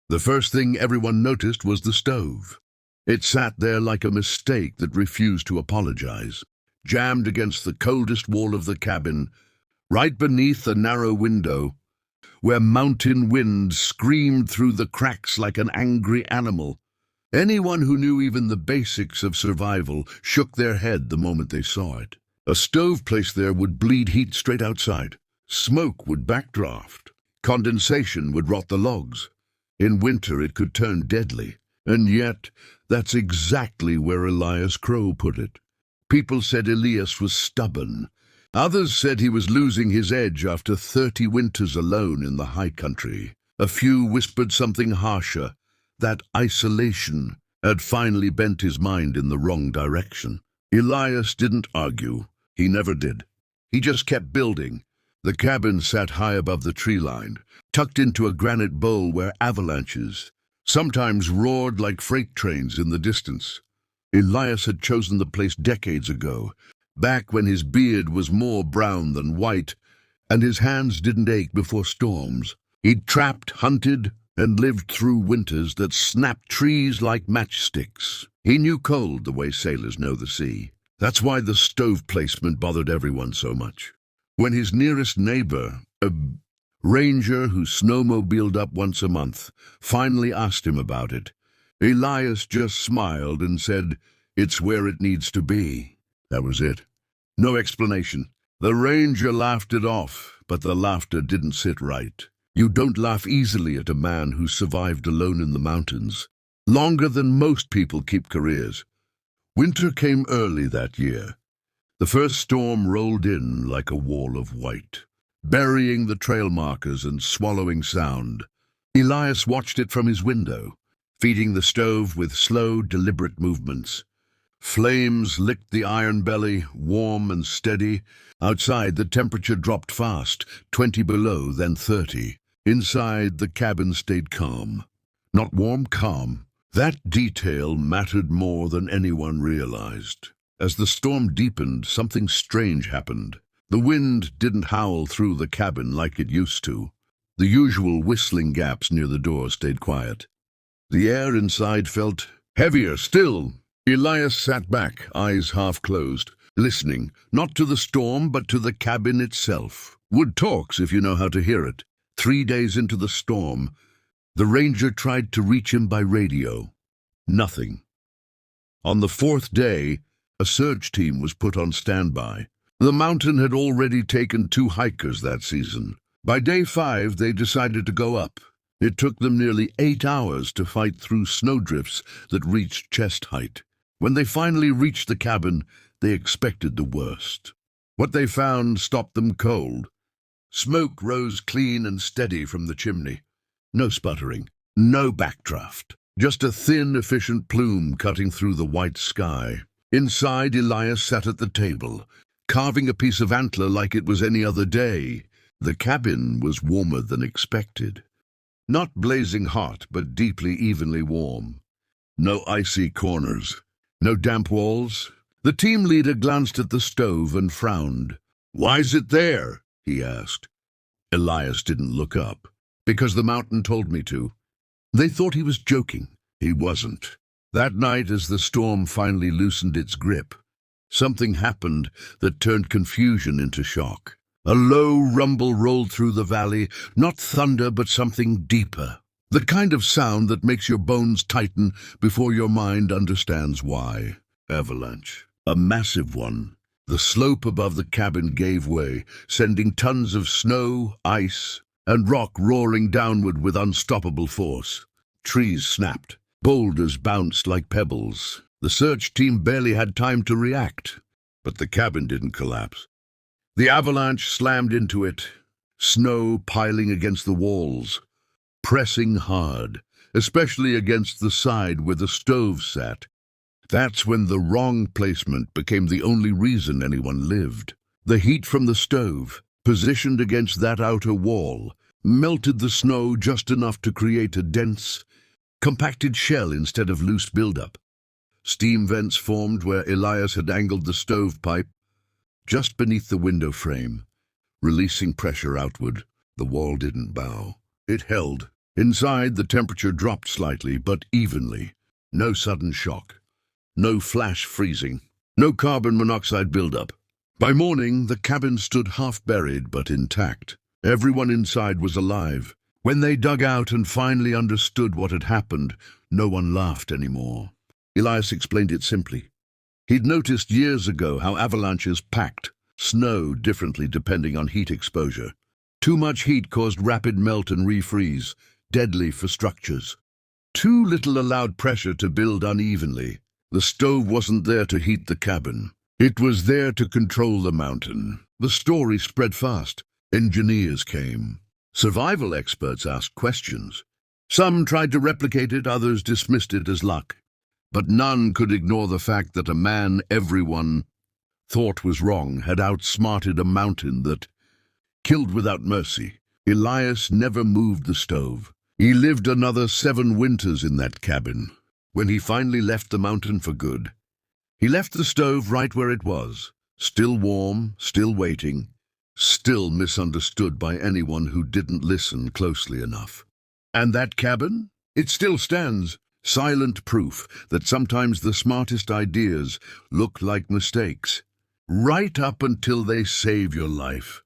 The first thing everyone noticed was the stove. It sat there like a mistake that refused to apologize, jammed against the coldest wall of the cabin, right beneath a narrow window, where mountain wind screamed through the cracks like an angry animal. Anyone who knew even the basics of survival shook their head the moment they saw it. A stove placed there would bleed heat straight outside. Smoke would backdraft. Condensation would rot the logs. In winter it could turn deadly. And yet, that's exactly where Elias Crow put it. People said Elias was stubborn. Others said he was losing his edge after 30 winters alone in the high country. A few whispered something harsher, that isolation had finally bent his mind in the wrong direction. Elias didn't argue. He never did. He just kept building. The cabin sat high above the tree line, tucked into a granite bowl where avalanches sometimes roared like freight trains in the distance. Elias had chosen the place decades ago, back when his beard was more brown than white, and his hands didn't ache before storms. He'd trapped, hunted, and lived through winters that snapped trees like matchsticks. He knew cold the way sailors know the sea. That's why the stove placement bothered everyone so much. When his nearest neighbor, a ranger who snowmobiled up once a month, finally asked him about it, Elias just smiled and said, "It's where it needs to be." That was it. No explanation. The ranger laughed it off, but the laughter didn't sit right. You don't laugh easily at a man who survived alone in the mountains, longer than most people keep careers. Winter came early that year. The first storm rolled in like a wall of white, burying the trail markers and swallowing sound. Elias watched it from his window, feeding the stove with slow, deliberate movements. Flames licked the iron belly, warm and steady. Outside, the temperature dropped fast, 20 below, then 30. Inside, the cabin stayed calm. Not warm, calm. That detail mattered more than anyone realized. As the storm deepened, something strange happened. The wind didn't howl through the cabin like it used to. The usual whistling gaps near the door stayed quiet. The air inside felt heavier still. Elias sat back, eyes half closed, listening, not to the storm, but to the cabin itself. Wood talks if you know how to hear it. 3 days into the storm, the ranger tried to reach him by radio. Nothing. On the 4th day, a search team was put on standby. The mountain had already taken 2 hikers that season. By day 5, they decided to go up. It took them nearly 8 hours to fight through snowdrifts that reached chest height. When they finally reached the cabin, they expected the worst. What they found stopped them cold. Smoke rose clean and steady from the chimney. No sputtering, no backdraft. Just a thin, efficient plume cutting through the white sky. Inside, Elias sat at the table, carving a piece of antler like it was any other day. The cabin was warmer than expected. Not blazing hot, but deeply, evenly warm. No icy corners. No damp walls. The team leader glanced at the stove and frowned. "Why's it there?" he asked. Elias didn't look up. "Because the mountain told me to." They thought he was joking. He wasn't. That night, as the storm finally loosened its grip, something happened that turned confusion into shock. A low rumble rolled through the valley, not thunder but something deeper. The kind of sound that makes your bones tighten before your mind understands why. Avalanche. A massive one. The slope above the cabin gave way, sending tons of snow, ice, and rock roaring downward with unstoppable force. Trees snapped. Boulders bounced like pebbles. The search team barely had time to react, but the cabin didn't collapse. The avalanche slammed into it, snow piling against the walls, pressing hard, especially against the side where the stove sat. That's when the wrong placement became the only reason anyone lived. The heat from the stove, positioned against that outer wall, melted the snow just enough to create a dense, compacted shell instead of loose buildup. Steam vents formed where Elias had angled the stovepipe, just beneath the window frame, releasing pressure outward. The wall didn't bow. It held. Inside, the temperature dropped slightly, but evenly. No sudden shock. No flash freezing. No carbon monoxide buildup. By morning, the cabin stood half-buried but intact. Everyone inside was alive. When they dug out and finally understood what had happened, no one laughed anymore. Elias explained it simply. He'd noticed years ago how avalanches packed snow differently depending on heat exposure. Too much heat caused rapid melt and refreeze, deadly for structures. Too little allowed pressure to build unevenly. The stove wasn't there to heat the cabin. It was there to control the mountain. The story spread fast. Engineers came. Survival experts asked questions. Some tried to replicate it, others dismissed it as luck. But none could ignore the fact that a man everyone thought was wrong had outsmarted a mountain that killed without mercy. Elias never moved the stove. He lived another 7 winters in that cabin. When he finally left the mountain for good, he left the stove right where it was, still warm, still waiting, still misunderstood by anyone who didn't listen closely enough. And that cabin? It still stands, silent proof that sometimes the smartest ideas look like mistakes, right up until they save your life.